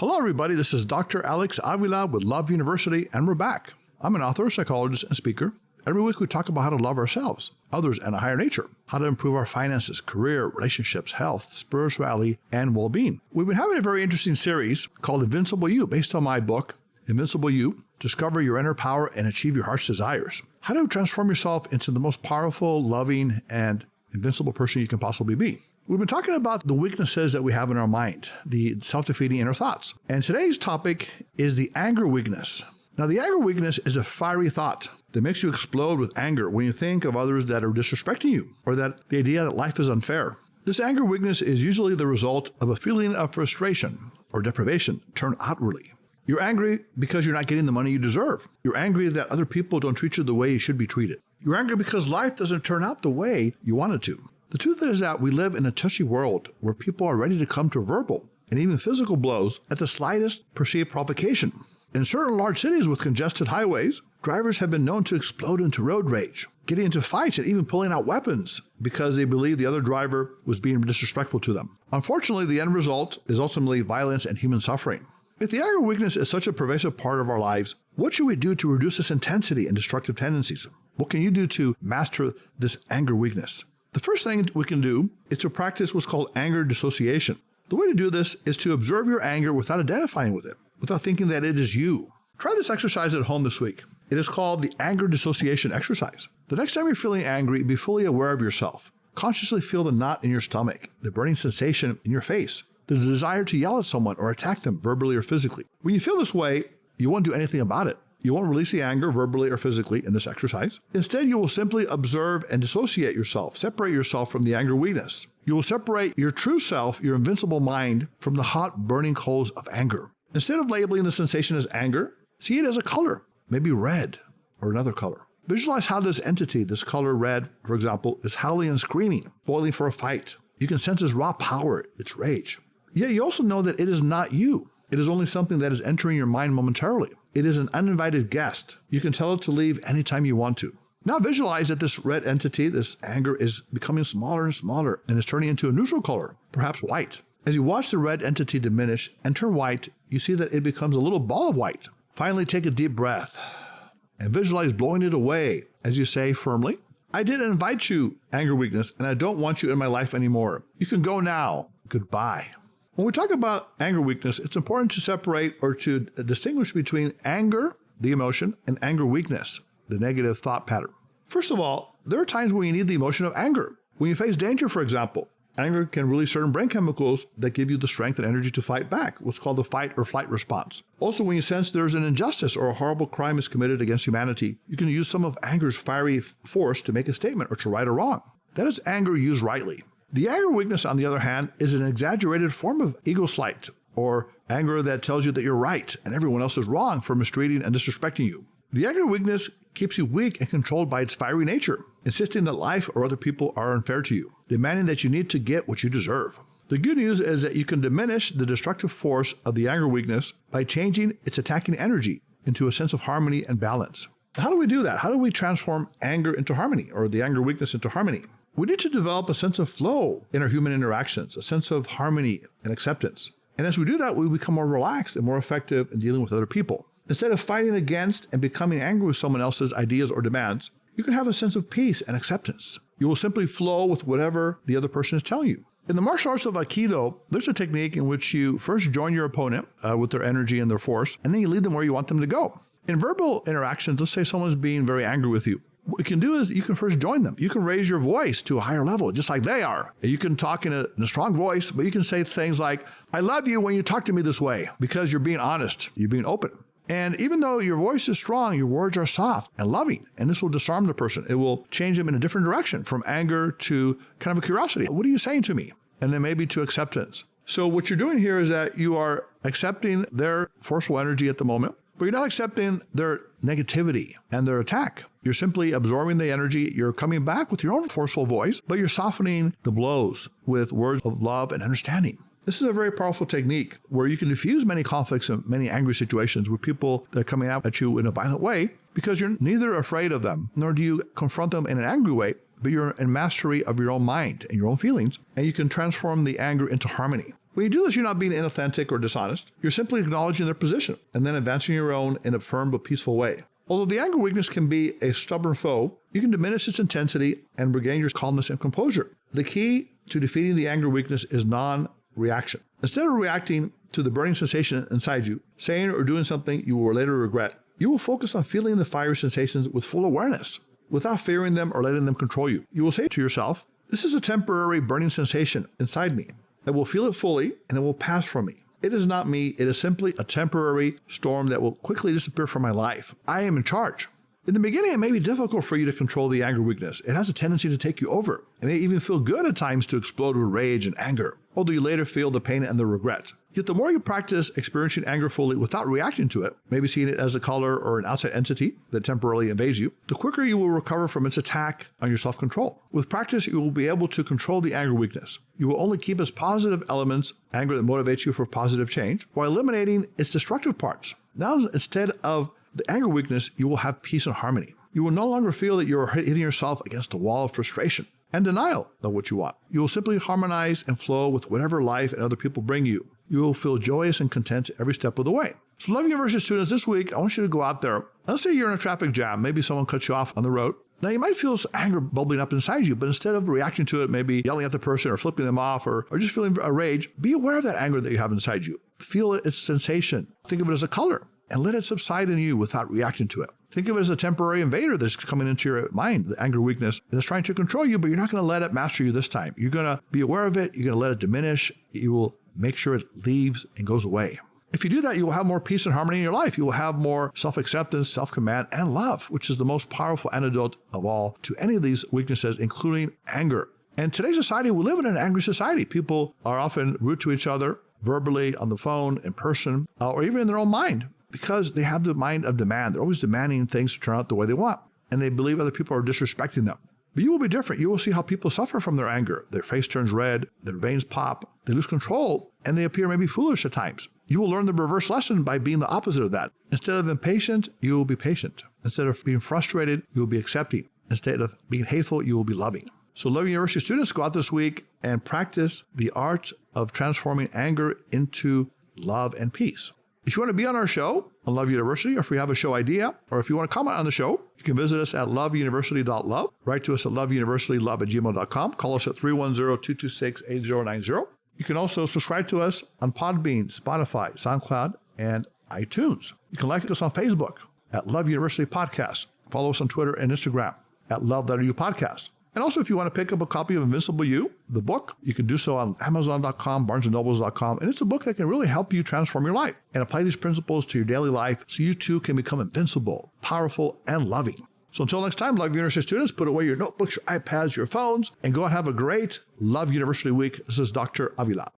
Hello, everybody. This is Dr. Alex Avila with Love University, and we're back. I'm an author, psychologist, and speaker. Every week, we talk about how to love ourselves, others, and a higher nature, how to improve our finances, career, relationships, health, spirituality, and well-being. We've been having a very interesting series called Invincible You, based on my book, Invincible You, Discover Your Inner Power and Achieve Your Heart's Desires. How to transform yourself into the most powerful, loving, and invincible person you can possibly be. We've been talking about the weaknesses that we have in our mind, the self-defeating inner thoughts. And today's topic is the anger weakness. Now, the anger weakness is a fiery thought that makes you explode with anger when you think of others that are disrespecting you, or that the idea that life is unfair. This anger weakness is usually the result of a feeling of frustration or deprivation turned outwardly. You're angry because you're not getting the money you deserve. You're angry that other people don't treat you the way you should be treated. You're angry because life doesn't turn out the way you want it to. The truth is that we live in a touchy world where people are ready to come to verbal and even physical blows at the slightest perceived provocation. In certain large cities with congested highways, drivers have been known to explode into road rage, getting into fights and even pulling out weapons because they believe the other driver was being disrespectful to them. Unfortunately, the end result is ultimately violence and human suffering. If the anger weakness is such a pervasive part of our lives, what should we do to reduce its intensity and destructive tendencies? What can you do to master this anger weakness? The first thing we can do is to practice what's called anger dissociation. The way to do this is to observe your anger without identifying with it, without thinking that it is you. Try this exercise at home this week. It is called the anger dissociation exercise. The next time you're feeling angry, be fully aware of yourself. Consciously feel the knot in your stomach, the burning sensation in your face, the desire to yell at someone or attack them verbally or physically. When you feel this way, you won't do anything about it. You won't release the anger verbally or physically in this exercise. Instead, you will simply observe and dissociate yourself, separate yourself from the anger weakness. You will separate your true self, your invincible mind, from the hot, burning coals of anger. Instead of labeling the sensation as anger, see it as a color, maybe red or another color. Visualize how this entity, this color red, for example, is howling and screaming, boiling for a fight. You can sense its raw power, its rage. Yet you also know that it is not you. It is only something that is entering your mind momentarily. It is an uninvited guest. You can tell it to leave anytime you want to. Now visualize that this red entity, this anger, is becoming smaller and smaller and is turning into a neutral color, perhaps white. As you watch the red entity diminish and turn white, you see that it becomes a little ball of white. Finally, take a deep breath and visualize blowing it away as you say firmly, I didn't invite you, anger weakness, and I don't want you in my life anymore. You can go now. Goodbye. When we talk about anger weakness, it's important to separate or to distinguish between anger, the emotion, and anger weakness, the negative thought pattern. First of all, there are times when you need the emotion of anger. When you face danger, for example, anger can release certain brain chemicals that give you the strength and energy to fight back, what's called the fight or flight response. Also, when you sense there's an injustice or a horrible crime is committed against humanity, you can use some of anger's fiery force to make a statement or to right a wrong. That is anger used rightly. The anger weakness, on the other hand, is an exaggerated form of ego slight, or anger that tells you that you're right and everyone else is wrong for mistreating and disrespecting you. The anger weakness keeps you weak and controlled by its fiery nature, insisting that life or other people are unfair to you, demanding that you need to get what you deserve. The good news is that you can diminish the destructive force of the anger weakness by changing its attacking energy into a sense of harmony and balance. How do we do that? How do we transform anger into harmony, or the anger weakness into harmony? We need to develop a sense of flow in our human interactions, a sense of harmony and acceptance. And as we do that, we become more relaxed and more effective in dealing with other people. Instead of fighting against and becoming angry with someone else's ideas or demands, you can have a sense of peace and acceptance. You will simply flow with whatever the other person is telling you. In the martial arts of Aikido, there's a technique in which you first join your opponent with their energy and their force, and then you lead them where you want them to go. In verbal interactions, let's say someone's being very angry with you. What you can do is you can first join them. You can raise your voice to a higher level, just like they are. You can talk in a strong voice, but you can say things like, I love you when you talk to me this way, because you're being honest, you're being open. And even though your voice is strong, your words are soft and loving, and this will disarm the person. It will change them in a different direction, from anger to kind of a curiosity. What are you saying to me? And then maybe to acceptance. So what you're doing here is that you are accepting their forceful energy at the moment, but you're not accepting their negativity and their attack. You're simply absorbing the energy. You're coming back with your own forceful voice, but you're softening the blows with words of love and understanding. This is a very powerful technique where you can diffuse many conflicts and many angry situations with people that are coming out at you in a violent way, because you're neither afraid of them, nor do you confront them in an angry way, but you're in mastery of your own mind and your own feelings, and you can transform the anger into harmony. When you do this, you're not being inauthentic or dishonest. You're simply acknowledging their position and then advancing your own in a firm but peaceful way. Although the anger weakness can be a stubborn foe, you can diminish its intensity and regain your calmness and composure. The key to defeating the anger weakness is non-reaction. Instead of reacting to the burning sensation inside you, saying or doing something you will later regret, you will focus on feeling the fiery sensations with full awareness, without fearing them or letting them control you. You will say to yourself, "This is a temporary burning sensation inside me. I will feel it fully and it will pass from me. It is not me. It is simply a temporary storm that will quickly disappear from my life. I am in charge." In the beginning, it may be difficult for you to control the anger weakness. It has a tendency to take you over. It may even feel good at times to explode with rage and anger, although you later feel the pain and the regret. Yet the more you practice experiencing anger fully without reacting to it, maybe seeing it as a color or an outside entity that temporarily invades you, the quicker you will recover from its attack on your self-control. With practice, you will be able to control the anger weakness. You will only keep its positive elements, anger that motivates you for positive change, while eliminating its destructive parts. Now, instead of the anger weakness, you will have peace and harmony. You will no longer feel that you're hitting yourself against the wall of frustration and denial of what you want. You will simply harmonize and flow with whatever life and other people bring you. You will feel joyous and content every step of the way. So Love University students, this week, I want you to go out there. Let's say you're in a traffic jam. Maybe someone cuts you off on the road. Now, you might feel anger bubbling up inside you, but instead of reacting to it, maybe yelling at the person or flipping them off or just feeling a rage, be aware of that anger that you have inside you. Feel its sensation. Think of it as a color and let it subside in you without reacting to it. Think of it as a temporary invader that's coming into your mind, the anger weakness that's trying to control you, but you're not going to let it master you this time. You're going to be aware of it. You're going to let it diminish. You will make sure it leaves and goes away. If you do that, you will have more peace and harmony in your life. You will have more self-acceptance, self-command, and love, which is the most powerful antidote of all to any of these weaknesses, including anger. In today's society, we live in an angry society. People are often rude to each other, verbally, on the phone, in person, or even in their own mind, because they have the mind of demand. They're always demanding things to turn out the way they want, and they believe other people are disrespecting them. But you will be different. You will see how people suffer from their anger. Their face turns red, their veins pop, they lose control, and they appear maybe foolish at times. You will learn the reverse lesson by being the opposite of that. Instead of impatient, you will be patient. Instead of being frustrated, you will be accepting. Instead of being hateful, you will be loving. So Love University students, go out this week and practice the art of transforming anger into love and peace. If you want to be on our show on Love University, or if we have a show idea, or if you want to comment on the show, you can visit us at loveuniversity.love. Write to us at loveuniversitylove@gmail.com. Call us at 310-226-8090. You can also subscribe to us on Podbean, Spotify, SoundCloud, and iTunes. You can like us on Facebook at Love University Podcast. Follow us on Twitter and Instagram at Love Letter U Podcast. And also, if you want to pick up a copy of Invincible You, the book, you can do so on Amazon.com, BarnesandNobles.com. And it's a book that can really help you transform your life and apply these principles to your daily life so you too can become invincible, powerful, and loving. So until next time, Love University students, put away your notebooks, your iPads, your phones, and go and have a great Love University week. This is Dr. Avila.